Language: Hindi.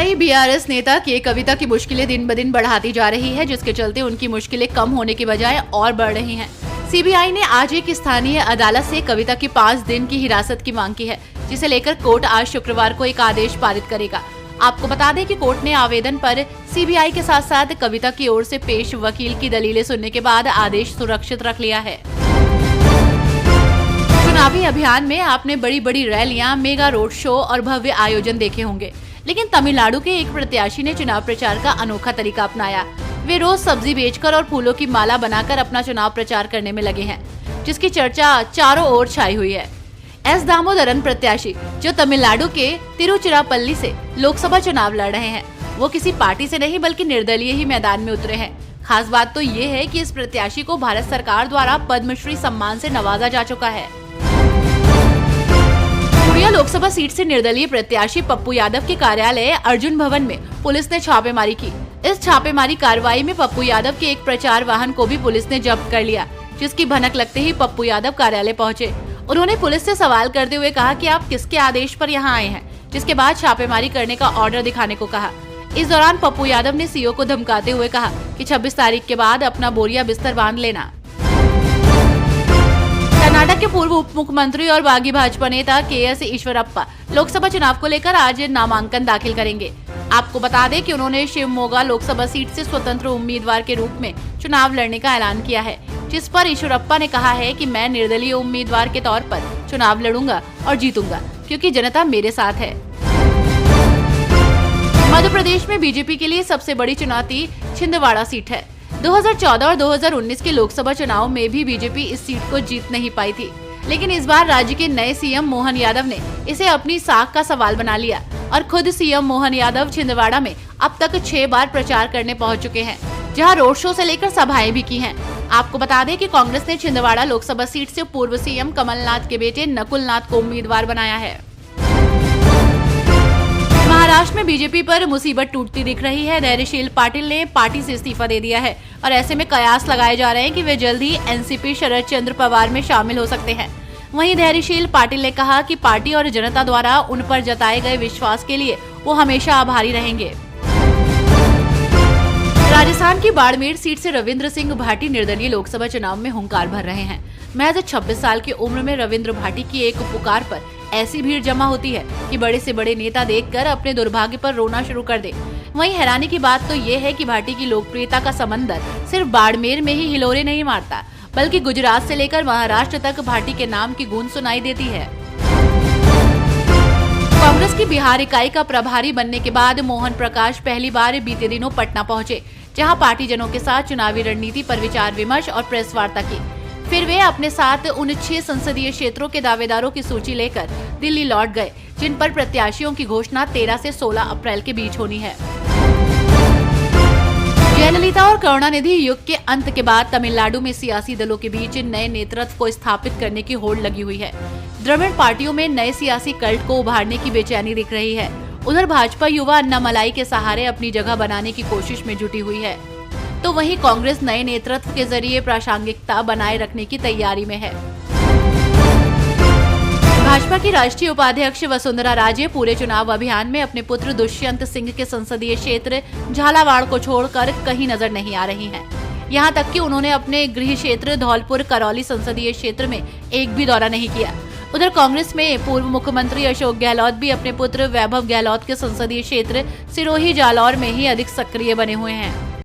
सीबीआई बीआरएस नेता के कविता की मुश्किलें दिन ब दिन बढ़ाती जा रही है, जिसके चलते उनकी मुश्किलें कम होने की बजाय और बढ़ रही हैं। सीबीआई ने आज एक स्थानीय अदालत से कविता की 5 दिन की हिरासत की मांग की है, जिसे लेकर कोर्ट आज शुक्रवार को एक आदेश पारित करेगा। आपको बता दें कि कोर्ट ने आवेदन पर सीबीआई के साथ साथ कविता की ओर से पेश वकील की दलीलें सुनने के बाद आदेश सुरक्षित रख लिया है। चुनावी अभियान में आपने बड़ी बड़ी रैलियां, मेगा रोड शो और भव्य आयोजन देखे होंगे, लेकिन तमिलनाडु के एक प्रत्याशी ने चुनाव प्रचार का अनोखा तरीका अपनाया। वे रोज सब्जी बेचकर और फूलों की माला बनाकर अपना चुनाव प्रचार करने में लगे हैं, जिसकी चर्चा चारों ओर छाई हुई है। एस दामोदरन प्रत्याशी, जो तमिलनाडु के तिरुचिरापल्ली से लोकसभा चुनाव लड़ रहे हैं, वो किसी पार्टी से नहीं बल्कि निर्दलीय ही मैदान में उतरे हैं। खास बात तो ये है कि इस प्रत्याशी को भारत सरकार द्वारा पद्मश्री सम्मान से नवाजा जा चुका है। पुरिया लोकसभा सीट से निर्दलीय प्रत्याशी पप्पू यादव के कार्यालय अर्जुन भवन में पुलिस ने छापेमारी की। इस छापेमारी कार्रवाई में पप्पू यादव के एक प्रचार वाहन को भी पुलिस ने जब्त कर लिया, जिसकी भनक लगते ही पप्पू यादव कार्यालय पहुंचे। उन्होंने पुलिस से सवाल करते हुए कहा कि आप किसके आदेश पर यहां आए हैं, जिसके बाद छापेमारी करने का ऑर्डर दिखाने को कहा। इस दौरान पप्पू यादव ने सीओ को धमकाते हुए कहा कि 26 तारीख के बाद अपना बोरिया बिस्तर बांध लेना। कर्नाटक के पूर्व उप मुख्यमंत्री और बागी भाजपा नेता के.एस. ईश्वरप्पा लोकसभा चुनाव को लेकर आज नामांकन दाखिल करेंगे। आपको बता दें कि उन्होंने शिवमोगा लोकसभा सीट से स्वतंत्र उम्मीदवार के रूप में चुनाव लड़ने का ऐलान किया है, जिस पर ईश्वरप्पा ने कहा है कि मैं निर्दलीय उम्मीदवार के तौर पर चुनाव लड़ूंगा और जीतूंगा, क्योंकि जनता मेरे साथ है। मध्य प्रदेश में बीजेपी के लिए सबसे बड़ी चुनौती छिंदवाड़ा सीट है। 2014 और 2019 के लोकसभा चुनाव में भी बीजेपी इस सीट को जीत नहीं पाई थी, लेकिन इस बार राज्य के नए सीएम मोहन यादव ने इसे अपनी साख का सवाल बना लिया और खुद सीएम मोहन यादव छिंदवाड़ा में अब तक 6 बार प्रचार करने पहुंच चुके हैं, जहां रोड शो से लेकर सभाएं भी की हैं। आपको बता दें कि कांग्रेस ने छिंदवाड़ा लोकसभा सीट से पूर्व सीएम कमलनाथ के बेटे नकुल नाथ को उम्मीदवार बनाया है। महाराष्ट्र में बीजेपी पर मुसीबत टूटती दिख रही है। धैर्यशील पाटिल ने पार्टी से इस्तीफा दे दिया है और ऐसे में कयास लगाए जा रहे हैं कि वे जल्द ही एनसीपी शरद चंद्र पवार में शामिल हो सकते हैं। वहीं धैर्यशील पाटिल ने कहा कि पार्टी और जनता द्वारा उन पर जताए गए विश्वास के लिए वो हमेशा आभारी रहेंगे। राजस्थान की बाड़मेर सीट से रविंद्र सिंह भाटी निर्दलीय लोकसभा चुनाव में हुंकार भर रहे हैं। महज 26 साल की उम्र में रविंद्र भाटी की एक पुकार पर ऐसी भीड़ जमा होती है कि बड़े से बड़े नेता देखकर अपने दुर्भाग्य पर रोना शुरू कर दे। वहीं हैरानी की बात तो ये है कि भाटी की लोकप्रियता का समंदर सिर्फ बाड़मेर में ही हिलोरे नहीं मारता, बल्कि गुजरात से लेकर महाराष्ट्र तक भाटी के नाम की गूंज सुनाई देती है। कांग्रेस की बिहार इकाई का प्रभारी बनने के बाद मोहन प्रकाश पहली बार बीते दिनों पटना पहुंचे, जहां पार्टी जनों के साथ चुनावी रणनीति पर विचार विमर्श और प्रेस वार्ता की। फिर वे अपने साथ उन 6 संसदीय क्षेत्रों के दावेदारों की सूची लेकर दिल्ली लौट गए, जिन पर प्रत्याशियों की घोषणा 13 से 16 अप्रैल के बीच होनी है। जयललिता और करुणानिधि युग के अंत के बाद तमिलनाडु में सियासी दलों के बीच नए नेतृत्व को स्थापित करने की होड़ लगी हुई है। द्रविड़ पार्टियों में नए सियासी कल्ट को उभारने की बेचैनी दिख रही है। उधर भाजपा युवा अन्नामलाई के सहारे अपनी जगह बनाने की कोशिश में जुटी हुई है, तो वहीं कांग्रेस नए नेतृत्व के जरिए प्रासंगिकता बनाए रखने की तैयारी में है। भाजपा की राष्ट्रीय उपाध्यक्ष वसुंधरा राजे पूरे चुनाव अभियान में अपने पुत्र दुष्यंत सिंह के संसदीय क्षेत्र झालावाड़ को छोड़कर कहीं नजर नहीं आ रही हैं। यहां तक कि उन्होंने अपने गृह क्षेत्र धौलपुर करौली संसदीय क्षेत्र में एक भी दौरा नहीं किया। उधर कांग्रेस में पूर्व मुख्यमंत्री अशोक गहलोत भी अपने पुत्र वैभव गहलोत के संसदीय क्षेत्र सिरोही जालौर में ही अधिक सक्रिय बने हुए हैं।